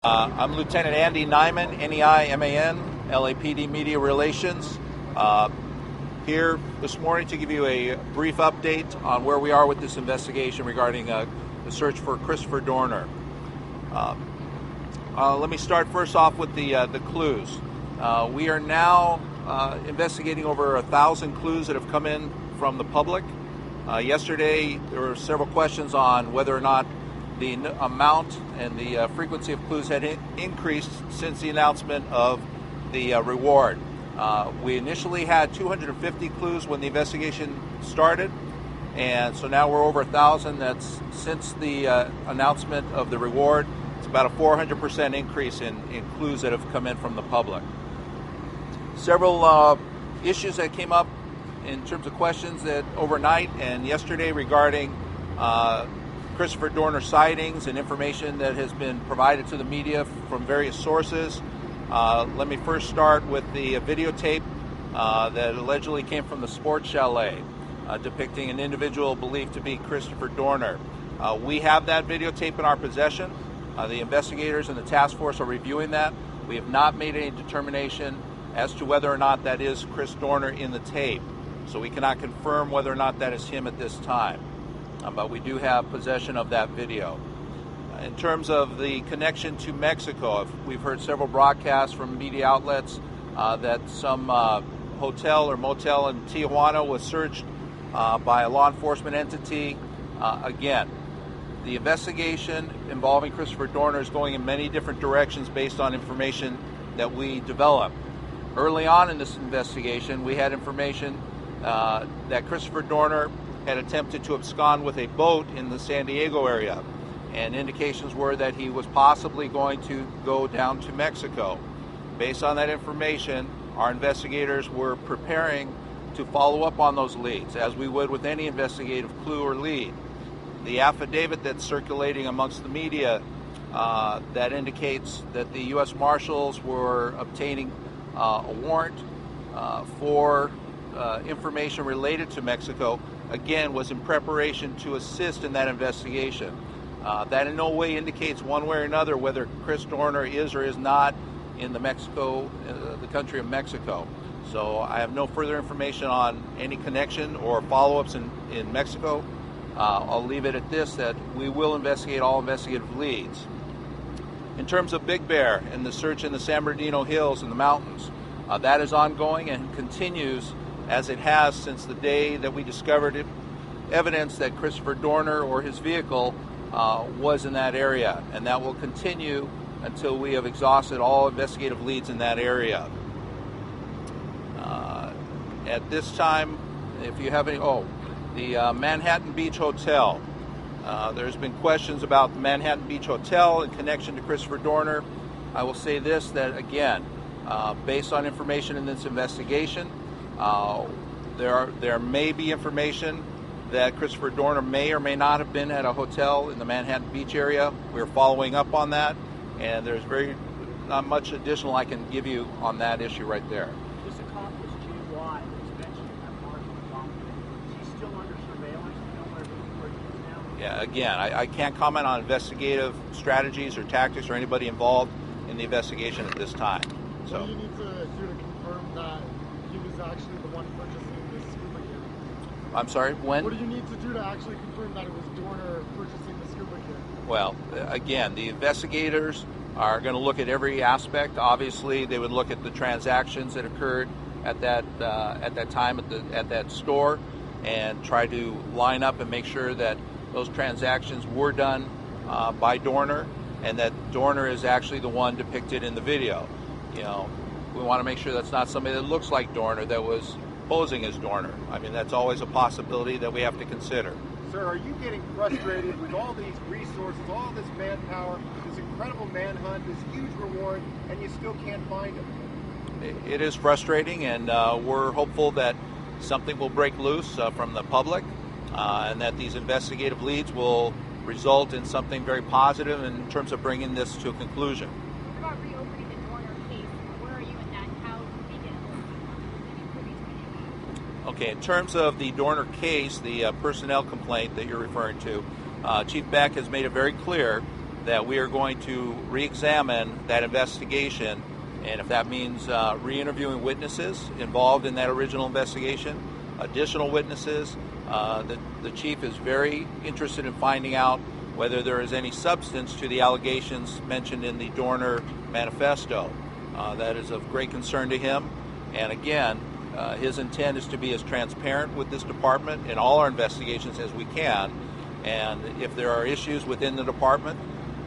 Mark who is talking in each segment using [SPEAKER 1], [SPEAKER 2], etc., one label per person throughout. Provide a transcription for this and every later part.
[SPEAKER 1] I'm Lieutenant Andy Neiman, Neiman, LAPD Media Relations, here this morning to give you a brief update on where we are with this investigation regarding the search for Christopher Dorner. Let me start first off with the clues. We are now investigating over 1,000 clues that have come in from the public. Yesterday, there were several questions on whether or not the amount and the frequency of clues had increased since the announcement of the reward. We initially had 250 clues when the investigation started, and so now we're over 1,000. That's since the announcement of the reward. It's about a 400% increase in clues that have come in from the public. Several issues that came up in terms of questions that overnight and yesterday regarding Christopher Dorner sightings and information that has been provided to the media from various sources. Let me first start with the videotape that allegedly came from the sports chalet depicting an individual believed to be Christopher Dorner. We have that videotape in our possession. The investigators and the task force are reviewing that. We have not made any determination as to whether or not that is Chris Dorner in the tape, so we cannot confirm whether or not that is him at this time. But we do have possession of that video. In terms of the connection to Mexico, we've heard several broadcasts from media outlets that some hotel or motel in Tijuana was searched by a law enforcement entity. Again, the investigation involving Christopher Dorner is going in many different directions based on information that we developed. Early on in this investigation, we had information that Christopher Dorner had attempted to abscond with a boat in the San Diego area, and indications were that he was possibly going to go down to Mexico. Based on that information, our investigators were preparing to follow up on those leads, as we would with any investigative clue or lead. The affidavit that's circulating amongst the media that indicates that the U.S. Marshals were obtaining a warrant for information related to Mexico, again, was in preparation to assist in that investigation. That in no way indicates one way or another whether Chris Dorner is or is not in the country of Mexico. So I have no further information on any connection or follow-ups in Mexico. I'll leave it at this, that we will investigate all investigative leads. In terms of Big Bear and the search in the San Bernardino Hills and the mountains, that is ongoing and continues as it has since the day that we discovered evidence that Christopher Dorner or his vehicle was in that area, and that will continue until we have exhausted all investigative leads in that area. At this time, if you have any, the Manhattan Beach Hotel. There's been questions about the Manhattan Beach Hotel in connection to Christopher Dorner. I will say this, that again, based on information in this investigation, there may be information that Christopher Dorner may or may not have been at a hotel in the Manhattan Beach area. We're following up on that, and there's not much additional I can give you on that issue right there.
[SPEAKER 2] This accomplice GY was mentioned in that market document. She's still under surveillance. You know where he is now?
[SPEAKER 1] Yeah, again, I can't comment on investigative strategies or tactics or anybody involved in the investigation at this time. So.
[SPEAKER 3] What do you need to do to confirm that he was actually the one purchasing this scuba gear?
[SPEAKER 1] I'm sorry, when?
[SPEAKER 3] What do you need to do to actually confirm that it was Dorner purchasing the scuba gear?
[SPEAKER 1] Well, again, the investigators are going to look at every aspect. Obviously, they would look at the transactions that occurred at that time at that store and try to line up and make sure that those transactions were done by Dorner, and that Dorner is actually the one depicted in the video. You know, we want to make sure that's not somebody that looks like Dorner that was posing as Dorner. I mean, that's always a possibility that we have to consider.
[SPEAKER 4] Sir, are you getting frustrated with all these resources, all this manpower, this incredible manhunt, this huge reward, and you still can't find him?
[SPEAKER 1] It is frustrating, and we're hopeful that something will break loose from the public, and that these investigative leads will result in something very positive in terms of bringing this to a conclusion.
[SPEAKER 5] What about reopening the Dorner case? Where are you in that? How do we get
[SPEAKER 1] Okay, in terms of the Dorner case, the personnel complaint that you're referring to, Chief Beck has made it very clear that we are going to re-examine that investigation, and if that means re-interviewing witnesses involved in that original investigation, additional witnesses, the chief is very interested in finding out whether there is any substance to the allegations mentioned in the Dorner manifesto. That is of great concern to him, and again, his intent is to be as transparent with this department in all our investigations as we can, and if there are issues within the department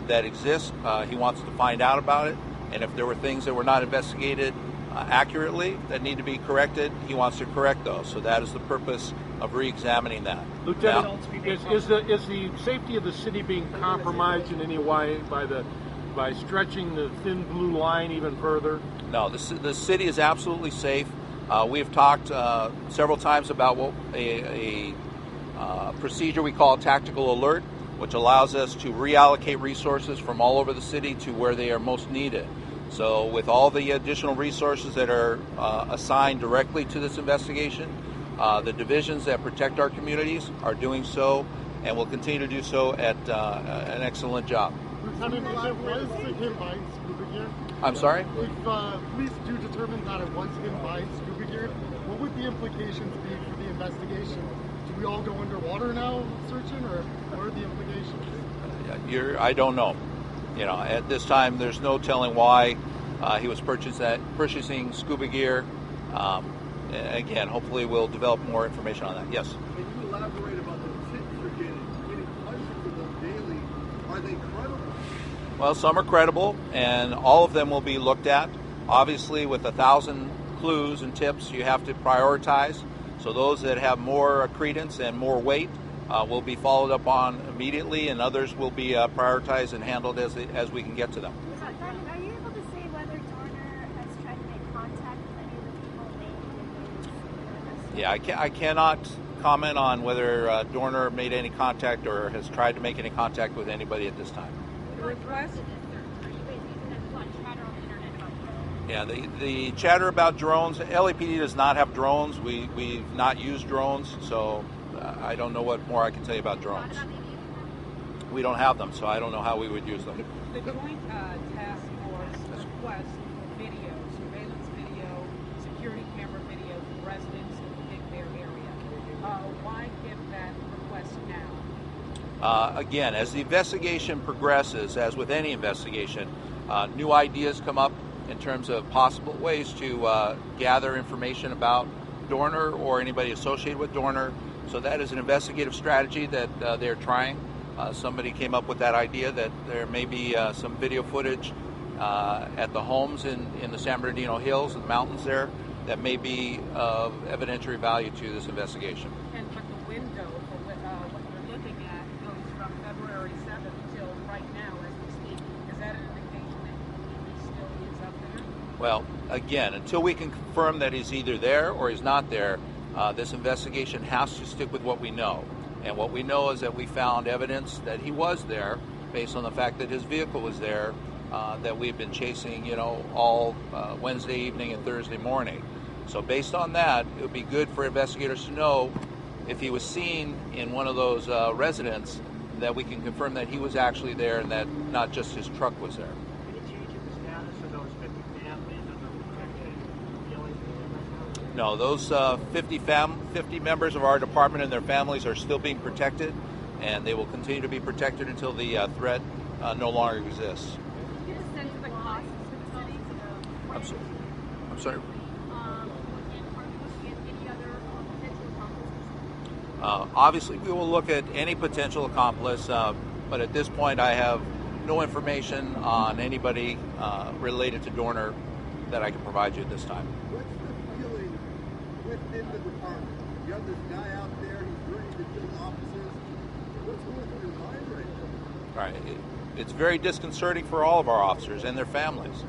[SPEAKER 1] that exist, he wants to find out about it, and if there were things that were not investigated accurately that need to be corrected, he wants to correct those. So that is the purpose of re-examining that.
[SPEAKER 6] Lieutenant, is the safety of the city being compromised in any way by stretching the thin blue line even further?
[SPEAKER 1] No, the city is absolutely safe. We have talked several times about what a procedure we call tactical alert, which allows us to reallocate resources from all over the city to where they are most needed. So with all the additional resources that are assigned directly to this investigation, the divisions that protect our communities are doing so and will continue to do so at an excellent job.
[SPEAKER 3] Lieutenant, if it was him buying scuba gear,
[SPEAKER 1] I'm sorry?
[SPEAKER 3] if police do determine that it was him buying scuba gear, what would the implications be for the investigation? Do we all go underwater now searching, or what are the implications?
[SPEAKER 1] I don't know. At this time, there's no telling why he was purchasing scuba gear. Again, hopefully we'll develop more information on that. Yes?
[SPEAKER 7] Can you elaborate about the tips you're getting hundreds of them daily? Are they credible?
[SPEAKER 1] Well, some are credible, and all of them will be looked at. Obviously, with 1,000 clues and tips, you have to prioritize. So those that have more credence and more weight will be followed up on immediately, and others will be prioritized and handled as we can get to them.
[SPEAKER 5] Are you able to say whether Dorner has tried to make contact with any of the people named in the
[SPEAKER 1] Yeah, I cannot comment on whether Dorner made any contact or has tried to make any contact with anybody at this time.
[SPEAKER 5] request? Are you guys using that to chatter on the internet about drones?
[SPEAKER 1] Yeah, the chatter about drones, LAPD does not have drones. We've not used drones, so I don't know what more I can tell you about drones. We don't have them, so I don't know how we would use them.
[SPEAKER 8] The Joint Task Force requests video, surveillance video, security camera video from residents in the Big Bear area. Why give that request now?
[SPEAKER 1] Again, as the investigation progresses, as with any investigation, new ideas come up in terms of possible ways to gather information about Dorner or anybody associated with Dorner. So that is an investigative strategy that they're trying. Somebody came up with that idea that there may be some video footage at the homes in the San Bernardino Hills and the mountains there that may be of evidentiary value to this investigation.
[SPEAKER 8] But the window for what you're looking at goes from February 7th till right now as we speak. Is that an indication that he still is up there?
[SPEAKER 1] Well, again, until we can confirm that he's either there or he's not there, this investigation has to stick with what we know. And what we know is that we found evidence that he was there based on the fact that his vehicle was there that we've been chasing, all Wednesday evening and Thursday morning. So based on that, it would be good for investigators to know if he was seen in one of those residents, that we can confirm that he was actually there and that not just his truck was there.
[SPEAKER 2] Any change in the status of those 50 families and the protected feelings?
[SPEAKER 1] No, those 50 members of our department and their families are still being protected, and they will continue to be protected until the threat no longer exists.
[SPEAKER 5] Give a sense of the costs to the city.
[SPEAKER 1] I'm sorry.
[SPEAKER 5] And are you looking at any other potential accomplices?
[SPEAKER 1] Obviously, we will look at any potential accomplice, but at this point, I have no information on anybody related to Dorner that I can provide you at this time.
[SPEAKER 7] What's the feeling within the department? You have this guy out there, he's ready to kill officers. What's going through your mind right now?
[SPEAKER 1] All right. It's very disconcerting for all of our officers and their families.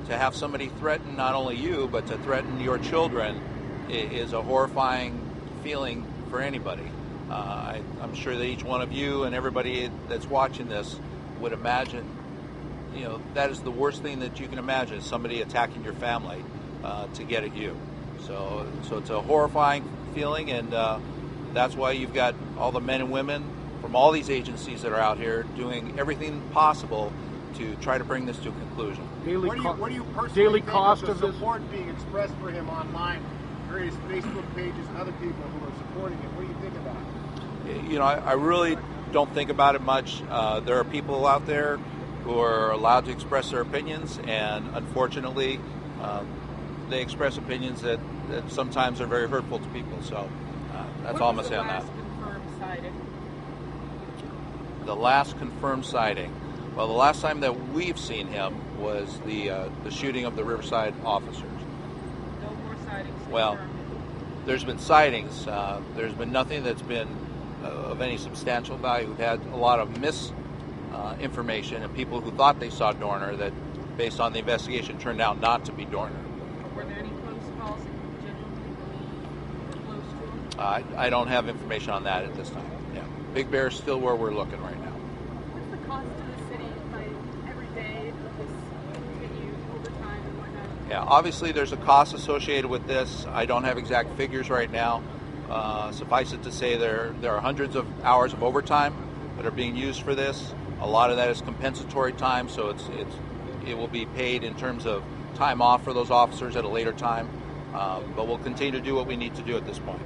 [SPEAKER 1] To have somebody threaten not only you, but to threaten your children is a horrifying feeling for anybody. I'm sure that each one of you and everybody that's watching this would imagine, that is the worst thing that you can imagine, is somebody attacking your family to get at you. So it's a horrifying feeling, and that's why you've got all the men and women from all these agencies that are out here doing everything possible to try to bring this to a conclusion.
[SPEAKER 4] What do you personally
[SPEAKER 6] daily
[SPEAKER 4] think
[SPEAKER 6] cost
[SPEAKER 4] of
[SPEAKER 6] of
[SPEAKER 4] the
[SPEAKER 6] this?
[SPEAKER 4] support being expressed for him online, various Facebook pages and other people who are supporting him? What do you think about it?
[SPEAKER 1] You know, I really don't think about it much. There are people out there who are allowed to express their opinions, and unfortunately, they express opinions that sometimes are very hurtful to people. So that's all I'm going to say on that. The last confirmed sighting. Well, the last time that we've seen him was the shooting of the Riverside officers.
[SPEAKER 8] No more sightings.
[SPEAKER 1] Well, there's been sightings. There's been nothing that's been of any substantial value. We've had a lot of misinformation and people who thought they saw Dorner that, based on the investigation, turned out not to be Dorner.
[SPEAKER 8] Were there any close calls that you genuinely believe were close to him?
[SPEAKER 1] I don't have information on that at this time. Yeah, Big Bear is still where we're looking right now.
[SPEAKER 9] What's the cost to the city by every day of this continued overtime and whatnot?
[SPEAKER 1] Yeah, obviously there's a cost associated with this. I don't have exact figures right now. Suffice it to say there are hundreds of hours of overtime that are being used for this. A lot of that is compensatory time, so it will be paid in terms of time off for those officers at a later time. But we'll continue to do what we need to do at this point.